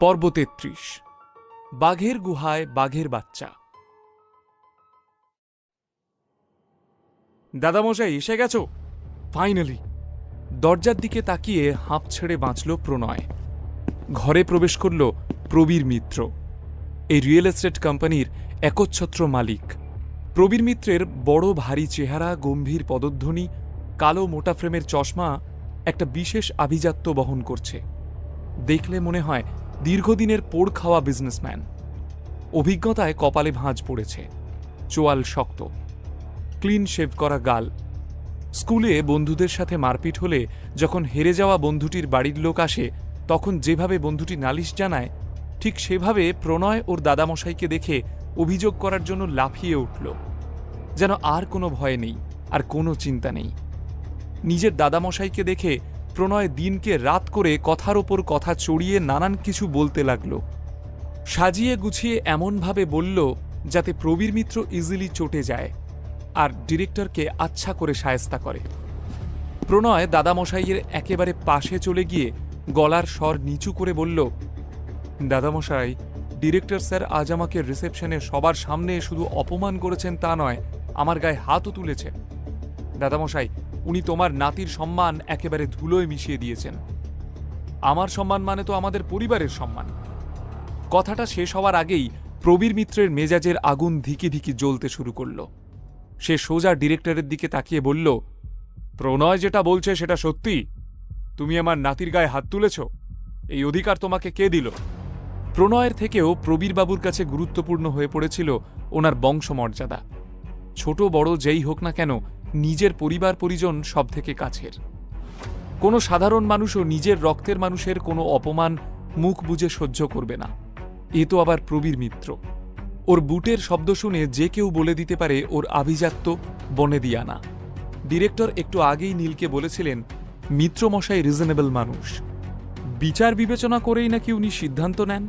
পর্ব ৩৩। বাঘের গুহায় বাঘের বাচ্চা। দাদামশাই এসে গেছো? ফাইনালি। দরজার দিকে তাকিয়ে হাঁপ ছেড়ে বাঁচল প্রণয়। ঘরে প্রবেশ করল প্রবীর মিত্র, এই রিয়েল এস্টেট কোম্পানির একচ্ছত্র মালিক। প্রবীর মিত্রের বড় ভারী চেহারা, গম্ভীর পদধ্বনি, কালো মোটা ফ্রেমের চশমা একটা বিশেষ আভিজাত্য বহন করছে। দেখলে মনে হয় দীর্ঘদিনের পোড় খাওয়া বিজনেসম্যান। অভিজ্ঞতায় কপালে ভাঁজ পড়েছে, চোয়াল শক্ত, ক্লিন শেভ করা গাল। স্কুলে বন্ধুদের সাথে মারপিট হলে যখন হেরে যাওয়া বন্ধুটির বাড়ির লোক আসে, তখন যেভাবে বন্ধুটি নালিশ জানায়, ঠিক সেভাবে প্রণয় ওর দাদামশাইকে দেখে অভিযোগ করার জন্য লাফিয়ে উঠল। যেন আর কোনো ভয় নেই, আর কোনো চিন্তা নেই। নিজের দাদামশাইকে দেখে প্রণয় দিনকে রাত করে কথার ওপর কথা চড়িয়ে নানান কিছু বলতে লাগল। সাজিয়ে গুছিয়ে এমনভাবে বলল যাতে প্রবীর মিত্র ইজিলি চটে যায় আর ডিরেক্টরকে আচ্ছা করে শায়েস্তা করে। প্রণয় দাদামশাইয়ের একেবারে পাশে চলে গিয়ে গলার স্বর নিচু করে বলল, দাদামশাই, ডিরেক্টর স্যার আজ আমাকে রিসেপশনে সবার সামনে শুধু অপমান করেছেন তা নয়, আমার গায়ে হাতও তুলেছেন। দাদামশাই, উনি তোমার নাতির সম্মান একেবারে ধুলোয় মিশিয়ে দিয়েছেন। আমার সম্মান মানে তো আমাদের পরিবারের সম্মান। কথাটা শেষ হওয়ার আগেই প্রবীর মিত্রের মেজাজের আগুন ধিকি ধিকি জ্বলতে শুরু করল। সে সোজা ডিরেক্টরের দিকে তাকিয়ে বলল, প্রণয় যেটা বলছে সেটা সত্যি? তুমি আমার নাতির গায়ে হাত তুলেছ? এই অধিকার তোমাকে কে দিল? প্রণয়ের থেকেও প্রবীরবাবুর কাছে গুরুত্বপূর্ণ হয়ে পড়েছিল ওনার বংশমর্যাদা। ছোট বড় যেই হোক না কেন, নিজের পরিবার পরিজন সব থেকে কাছের। কোনো সাধারণ মানুষও নিজের রক্তের মানুষের কোনো অপমান মুখ বুজে সহ্য করবে না। এ তো আবার প্রবীর মিত্র। ওর বুটের শব্দ শুনে যে কেউ বলে দিতে পারে ওর আভিজাত্য বনে দিয়া না। ডিরেক্টর একটু আগেই নীলকে বলেছিলেন, মিত্রমশাই রিজনেবল মানুষ, বিচার বিবেচনা করেই নাকি উনি সিদ্ধান্ত নেন।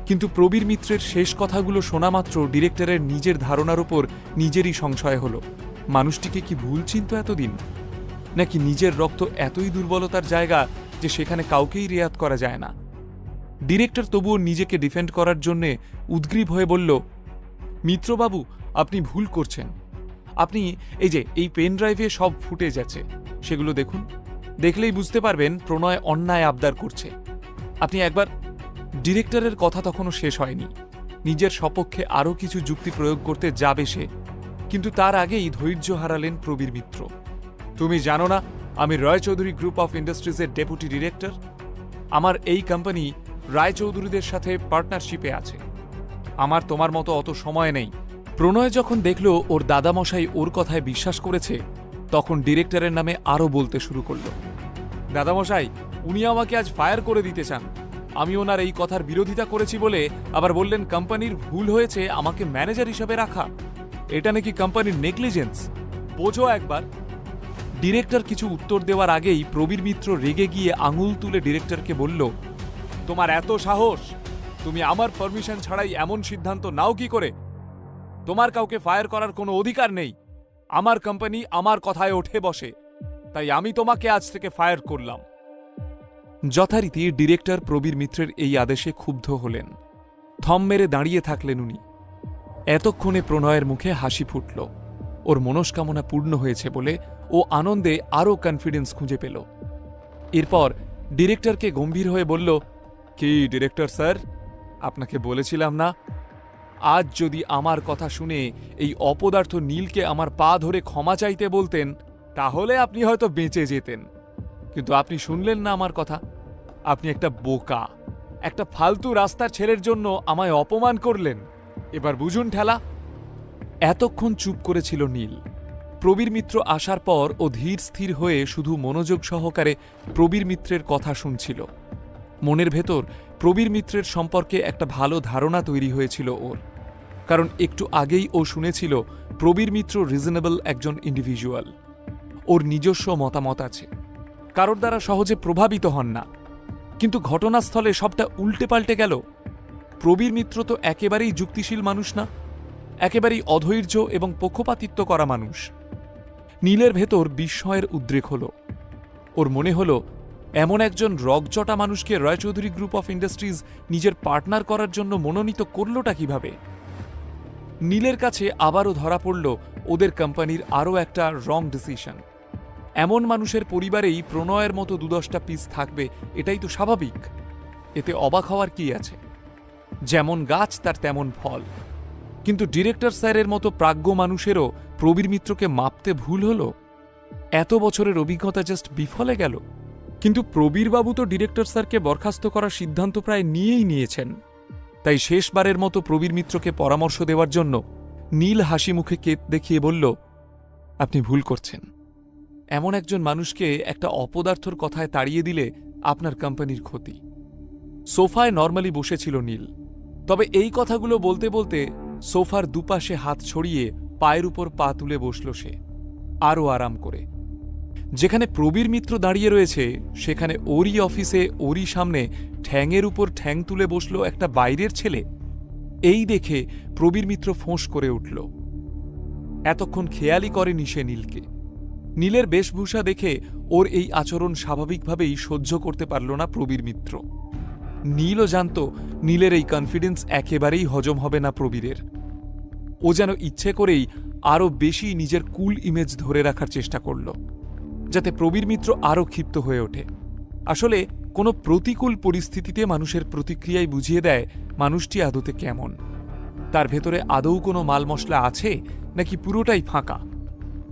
কিন্তু প্রবীর মিত্রের শেষ কথাগুলো শোনা মাত্র ডিরেক্টরের নিজের ধারণার ওপর নিজেরই সংশয় হল। মানুষটিকে কি ভুল চিনত এতদিন? নাকি নিজের রক্ত এতই দুর্বলতার জায়গা যে সেখানে কাউকেই রেয়াত করা যায় না? ডিরেক্টর তবুও নিজেকে ডিফেন্ড করার জন্যে উদ্গ্রীব হয়ে বলল, মিত্রবাবু, আপনি ভুল করছেন। আপনি এই পেন ড্রাইভে সব ফুটেজ আছে, সেগুলো দেখুন। দেখলেই বুঝতে পারবেন প্রণয় অন্যায় আবদার করছে। আপনি একবার... ডিরেক্টরের কথা তখনও শেষ হয়নি। নিজের সপক্ষে আরও কিছু যুক্তি প্রয়োগ করতে যাবে সে, কিন্তু তার আগেই ধৈর্য হারালেন প্রবীর মিত্র। তুমি জানো না আমি রায়চৌধুরী গ্রুপ অফ ইন্ডাস্ট্রিজের ডেপুটি ডিরেক্টর? আমার এই কোম্পানি রায়চৌধুরীদের সাথে পার্টনারশিপে আছে। আমার তোমার মতো অত সময় নেই। প্রণয় যখন দেখল ওর দাদামশাই ওর কথায় বিশ্বাস করেছে, তখন ডিরেক্টরের নামে আরও বলতে শুরু করল, দাদামশাই, উনি আমাকে আজ ফায়ার করে দিতে চান। আমি ওনার এই কথার বিরোধিতা করেছি বলে আবার বললেন কোম্পানির ভুল হয়েছে আমাকে ম্যানেজার হিসাবে রাখা। এটা নাকি কোম্পানির নেগলিজেন্স। বোঝো একবার। ডিরেক্টর কিছু উত্তর দেওয়ার আগেই প্রবীর মিত্র রেগে গিয়ে আঙুল তুলে ডিরেক্টরকে বলল, তোমার এত সাহস? তুমি আমার পারমিশন ছাড়াই এমন সিদ্ধান্ত নাও কি করে? তোমার কাউকে ফায়ার করার কোনো অধিকার নেই। আমার কোম্পানি আমার কথায় ওঠে বসে, তাই আমি তোমাকে আজ থেকে ফায়ার করলাম। যথারীতি ডিরেক্টর প্রবীর মিত্রের এই আদেশে ক্ষুব্ধ হলেন। থম মেরে দাঁড়িয়ে থাকলেন উনি। এতক্ষণে প্রণয়ের মুখে হাসি ফুটল। ওর মনস্কামনা পূর্ণ হয়েছে বলে ও আনন্দে আরও কনফিডেন্স খুঁজে পেল। এরপর ডিরেক্টরকে গম্ভীর হয়ে বলল, কি ডিরেক্টর স্যার, আপনাকে বলেছিলাম না, আজ যদি আমার কথা শুনে এই অপদার্থ নীলকে আমার পা ধরে ক্ষমা চাইতে বলতেন, তাহলে আপনি হয়তো বেঁচে যেতেন। কিন্তু আপনি শুনলেন না আমার কথা। আপনি একটা বোকা, একটা ফালতু রাস্তার ছেলের জন্য আমায় অপমান করলেন। এবার বুঝুন ঠেলা। এতক্ষণ চুপ করেছিল নীল। প্রবীর মিত্র আসার পর ও ধীর স্থির হয়ে শুধু মনোযোগ সহকারে প্রবীর মিত্রের কথা শুনছিল। মনের ভেতর প্রবীর মিত্রের সম্পর্কে একটা ভালো ধারণা তৈরি হয়েছিল ওর, কারণ একটু আগেই ও শুনেছিল প্রবীর মিত্র রিজনেবল একজন ইন্ডিভিজুয়াল। ওর নিজস্ব মতামত আছে, কারোর দ্বারা সহজে প্রভাবিত হন না। কিন্তু ঘটনাস্থলে সবটা উল্টে পাল্টে গেল। প্রবীর মিত্র তো একেবারেই যুক্তিশীল মানুষ না, একেবারেই অধৈর্য এবং পক্ষপাতিত্ব করা মানুষ। নীলের ভেতর বিস্ময়ের উদ্রেক হল। ওর মনে হল এমন একজন রগচটা মানুষকে রায়চৌধুরী গ্রুপ অফ ইন্ডাস্ট্রিজ নিজের পার্টনার করার জন্য মনোনীত করলটা কিভাবে? নীলের কাছে আবারও ধরা পড়ল ওদের কোম্পানির আরও একটা রং ডিসিশন। এমন মানুষের পরিবারেই প্রণয়ের মতো ২-১০টা পিস থাকবে, এটাই তো স্বাভাবিক। এতে অবাক হওয়ার কি আছে? যেমন গাছ তার তেমন ফল। কিন্তু ডিরেক্টর স্যারের মতো প্রাজ্ঞ মানুষেরও প্রবীর মিত্রকে মাপতে ভুল হলো। এত বছরের অভিজ্ঞতা জাস্ট বিফলে গেল। কিন্তু প্রবীরবাবু তো ডিরেক্টর স্যারকে বরখাস্ত করার সিদ্ধান্ত প্রায় নিয়েই নিয়েছেন। তাই শেষবারের মতো প্রবীর মিত্রকে পরামর্শ দেওয়ার জন্য নীল হাসি মুখে কেত দেখিয়ে বলল, আপনি ভুল করছেন। এমন একজন মানুষকে একটা অপদার্থর কথায় তাড়িয়ে দিলে আপনার কোম্পানির ক্ষতি। সোফায় নর্মালি বসেছিল নীল, তবে এই কথাগুলো বলতে বলতে সোফার দুপাশে হাত ছড়িয়ে পায়ের উপর পা তুলে বসল সে, আরও আরাম করে। যেখানে প্রবীর মিত্র দাঁড়িয়ে রয়েছে সেখানে ওরই অফিসে ওরই সামনে ঠ্যাংয়ের উপর ঠ্যাং তুলে বসল একটা বাইরের ছেলে। এই দেখে প্রবীর মিত্র ফোঁস করে উঠল। এতক্ষণ খেয়ালই করেনি সে নীলকে। নীলের বেশভূষা দেখে ওর এই আচরণ স্বাভাবিকভাবেই সহ্য করতে পারল না প্রবীর মিত্র। নীলও জানত নীলের এই কনফিডেন্স একেবারেই হজম হবে না প্রবীরের। ও যেন ইচ্ছে করেই আরও বেশি নিজের কুল ইমেজ ধরে রাখার চেষ্টা করল, যাতে প্রবীর মিত্র আরও ক্ষিপ্ত হয়ে ওঠে। আসলে কোনো প্রতিকূল পরিস্থিতিতে মানুষের প্রতিক্রিয়াই বুঝিয়ে দেয় মানুষটি আদতে কেমন, তার ভেতরে আদৌ কোনো মাল মশলা আছে নাকি পুরোটাই ফাঁকা।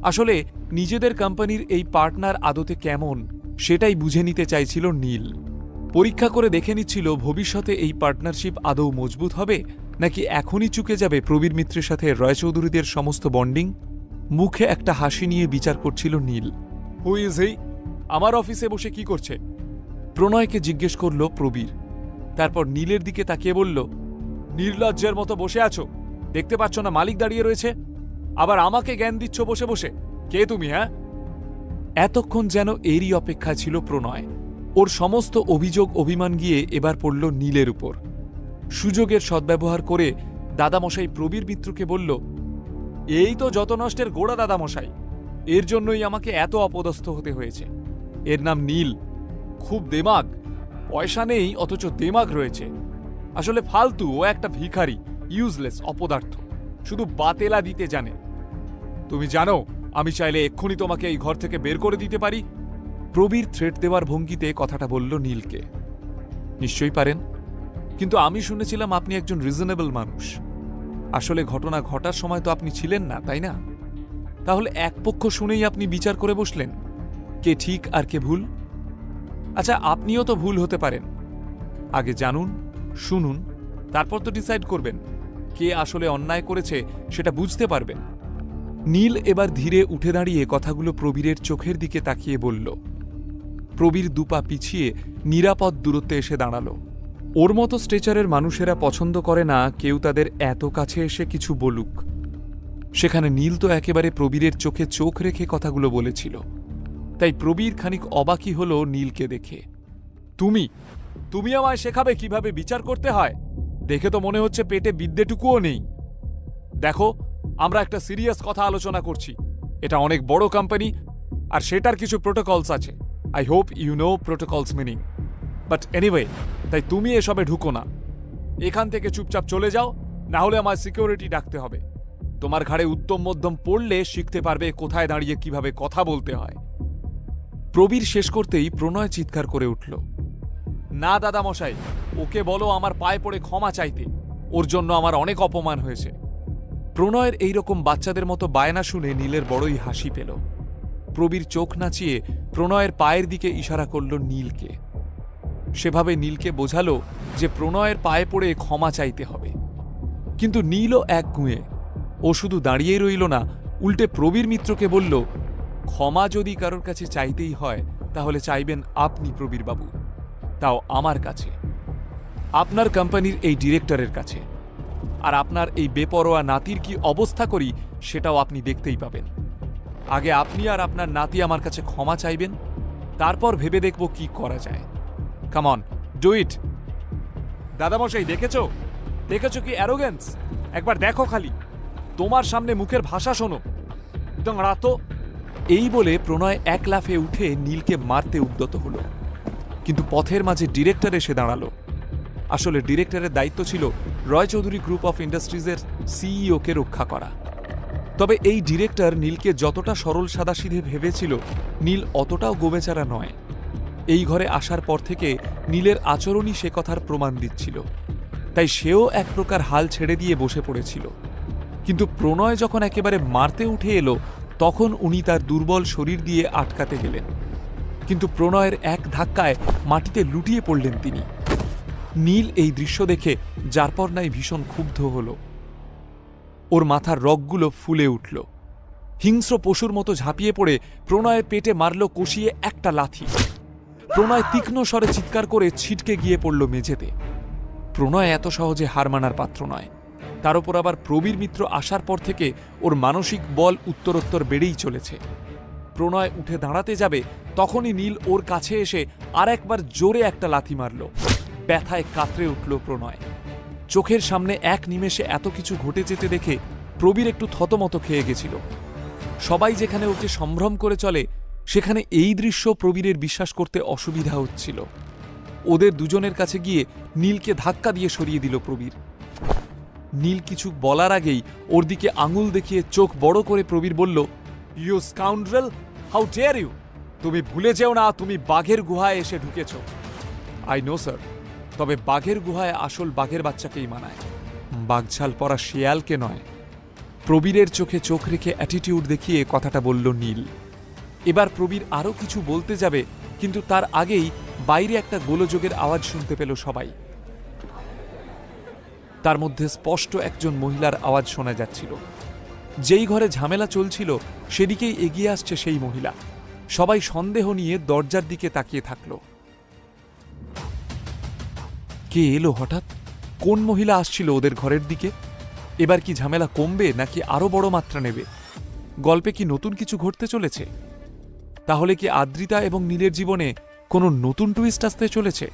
আসলে নিজেদের কোম্পানির এই পার্টনার আদতে কেমন সেটাই বুঝে নিতে চাইছিল নীল। পরীক্ষা করে দেখে নিচ্ছিল ভবিষ্যতে এই পার্টনারশিপ আদৌ মজবুত হবে নাকি এখনই চুকে যাবে প্রবীর মিত্রের সাথে রায়চৌধুরীদের সমস্ত বন্ডিং। মুখে একটা হাসি নিয়ে বিচার করছিল নীল। Who is he? আমার অফিসে বসে কি করছে? প্রণয়কে জিজ্ঞেস করল প্রবীর। তারপর নীলের দিকে তাকিয়ে বলল, নির্লজ্জের মতো বসে আছো, দেখতে পাচ্ছ না মালিক দাঁড়িয়ে রয়েছে? আবার আমাকে জ্ঞান দিচ্ছ বসে বসে। কে তুমি? হ্যাঁ? এতক্ষণ যেন এরই অপেক্ষা ছিল প্রণয়। ওর সমস্ত অভিযোগ অভিমান গিয়ে এবার পড়ল নীলের উপর। সুযোগের সদ্ব্যবহার করে দাদামশাই প্রবীর মিত্রকে বলল, এই তো যত নষ্টের গোড়া দাদামশাই, এর জন্যই আমাকে এত অপদস্থ হতে হয়েছে। এর নাম নীল। খুব দেমাগ, পয়সা নেই অথচ দেমাগ রয়েছে। আসলে ফালতু, ও একটা ভিখারি, ইউজলেস অপদার্থ, শুধু বাতেলা দিতে জানে। তুমি জানো আমি চাইলে এক্ষুনি তোমাকে এই ঘর থেকে বের করে দিতে পারি। প্রবীর থ্রেট দেওয়ার ভঙ্গিতে কথাটা বলল নীলকে। নিশ্চয়ই পারেন, কিন্তু আমি শুনেছিলাম আপনি একজন রিজনেবল মানুষ। আসলে ঘটনা ঘটার সময় তো আপনি ছিলেন না, তাই না? তাহলে এক পক্ষ শুনেই আপনি বিচার করে বসলেন কে ঠিক আর কে ভুল। আচ্ছা, আপনিও তো ভুল হতে পারেন। আগে জানুন, শুনুন, তারপর তো ডিসাইড করবেন কে আসলে অন্যায় করেছে, সেটা বুঝতে পারবেন। নীল এবার ধীরে উঠে দাঁড়িয়ে কথাগুলো প্রবীরের চোখের দিকে তাকিয়ে বলল। প্রবীর দুপা পিছিয়ে নিরাপদ দূরত্বে এসে দাঁড়াল। ওর মতো স্ট্রেচারের মানুষেরা পছন্দ করে না কেউ তাদের এত কাছে এসে কিছু বলুক। সেখানে নীল তো একেবারে প্রবীরের চোখে চোখ রেখে কথাগুলো বলেছিল। তাই প্রবীর খানিক অবাকই হল নীলকে দেখে। তুমি তুমি আমায় শেখাবে কিভাবে বিচার করতে হয়? দেখে তো মনে হচ্ছে পেটে বিদ্যেটুকুও নেই। দেখো, আমরা একটা সিরিয়াস কথা আলোচনা করছি। এটা অনেক বড় কোম্পানি, আর সেটার কিছু প্রোটোকলস আছে। I hope you know protocols meaning. But anyway, তাই তুমি এসবে ঢুকো না। এখান থেকে চুপচাপ চলে যাও, না হলে আমার সিকিউরিটি ডাকতে হবে। তোমার ঘাড়ে উত্তম মধ্যম পড়লে শিখতে পারবে কোথায় দাঁড়িয়ে কিভাবে কথা বলতে হয়। প্রবীর শেষ করতেই প্রণয় চিৎকার করে উঠল, না দাদামশাই, ওকে বলো আমার পায়ে পড়ে ক্ষমা চাইতে। ওর জন্য আমার অনেক অপমান হয়েছে। প্রণয়ের এইরকম বাচ্চাদের মতো বায়না শুনে নীলের বড়ই হাসি পেল। প্রবীর চোখ নাচিয়ে প্রণয়ের পায়ের দিকে ইশারা করল নীলকে। সেভাবে নীলকে বোঝালো যে প্রণয়ের পায়ে পড়ে ক্ষমা চাইতে হবে। কিন্তু নীলও এক গুঁয়ে। ও শুধু দাঁড়িয়েই রইল না, উল্টে প্রবীর মিত্রকে বলল, ক্ষমা যদি কারোর কাছে চাইতেই হয় তাহলে চাইবেন আপনি প্রবীরবাবু, তাও আমার কাছে, আপনার কোম্পানির এই ডিরেক্টরের কাছে। আর আপনার এই বেপরোয়া নাতির কি অবস্থা করি সেটাও আপনি দেখতেই পাবেন। আগে আপনি আর আপনার নাতি আমার কাছে ক্ষমা চাইবেন, তারপর ভেবে দেখব কি করা যায়। Come on, do it. দাদামশাই, দেখেছো দেখেছো কি অ্যারোগেন্স? একবার দেখো খালি, তোমার সামনে মুখের ভাষা শোনো। রাতো। এই বলে প্রণয় এক লাফে উঠে নীলকে মারতে উদ্যত হল। কিন্তু পথের মাঝে ডিরেক্টর এসে দাঁড়ালো। আসলে ডিরেক্টরের দায়িত্ব ছিল রয় চৌধুরী গ্রুপ অফ ইন্ডাস্ট্রিজের সিইওকে রক্ষা করা। তবে এই ডিরেক্টর নীলকে যতটা সরল সাদাসিধে ভেবেছিল, নীল অতটাও গোবেচারা নয়। এই ঘরে আসার পর থেকে নীলের আচরণই সে কথার প্রমাণ দিচ্ছিল। তাই সেও এক প্রকার হাল ছেড়ে দিয়ে বসে পড়েছিল। কিন্তু প্রণয় যখন একেবারে মারতে উঠে এলো, তখন উনি তার দুর্বল শরীর দিয়ে আটকাতে গেলেন। কিন্তু প্রণয়ের এক ধাক্কায় মাটিতে লুটিয়ে পড়লেন তিনি। নীল এই দৃশ্য দেখে যারপর নাই ভীষণ ক্ষুব্ধ হল। ওর মাথার রগগুলো ফুলে উঠল। হিংস্র পশুর মতো ঝাঁপিয়ে পড়ে প্রণয়ের পেটে মারল কষিয়ে একটা লাথি। প্রণয় তীক্ষ্ণ স্বরে চিৎকার করে ছিটকে গিয়ে পড়ল মেঝেতে। প্রণয় এত সহজে হার মানার পাত্র নয়। তার উপর আবার প্রবীর মিত্র আসার পর থেকে ওর মানসিক বল উত্তরোত্তর বেড়েই চলেছে। প্রণয় উঠে দাঁড়াতে যাবে, তখনই নীল ওর কাছে এসে আর একবার জোরে একটা লাথি মারল। ব্যথায় কাতরে উঠল প্রণয়। চোখের সামনে এক নিমেষে এত কিছু ঘটে যেতে দেখে প্রবীর একটু থতমত খেয়ে গেছিল। সবাই যেখানে ওকে সম্ভ্রম করে চলে, সেখানে এই দৃশ্য প্রবীরের বিশ্বাস করতে অসুবিধা হচ্ছিল। ওদের দুজনের কাছে গিয়ে নীলকে ধাক্কা দিয়ে সরিয়ে দিল প্রবীর। নীল কিছু বলার আগেই ওর দিকে আঙুল দেখিয়ে চোখ বড় করে প্রবীর বলল, you scoundrel, how dare you! তুমি ভুলে যেও না তুমি বাঘের গুহায় এসে ঢুকেছ। আই নো স্যার, তবে বাঘের গুহায় আসল বাঘের বাচ্চাকেই মানায়, বাঘঝাল পরা শিয়ালকে নয়। প্রবীরের চোখে চোখ রেখে অ্যাটিটিউড দেখিয়ে কথাটা বলল নীল। এবার প্রবীর আরও কিছু বলতে যাবে, কিন্তু তার আগেই বাইরে একটা গোলযোগের আওয়াজ শুনতে পেল সবাই। তার মধ্যে স্পষ্ট একজন মহিলার আওয়াজ শোনা যাচ্ছিল। যেই ঘরে ঝামেলা চলছিল সেদিকেই এগিয়ে আসছে সেই মহিলা। সবাই সন্দেহ নিয়ে দরজার দিকে তাকিয়ে থাকল। কে এলো হঠাৎ? কোন মহিলা আসছিল ওদের ঘরের দিকে? এবার কি ঝামেলা কমবে নাকি আরো বড় মাত্রা নেবে? গল্পে কি নতুন কিছু ঘটতে চলেছে? তাহলে কি আদ্রিতা এবং নীলের জীবনে কোনো নতুন টুইস্ট আসতে চলেছে?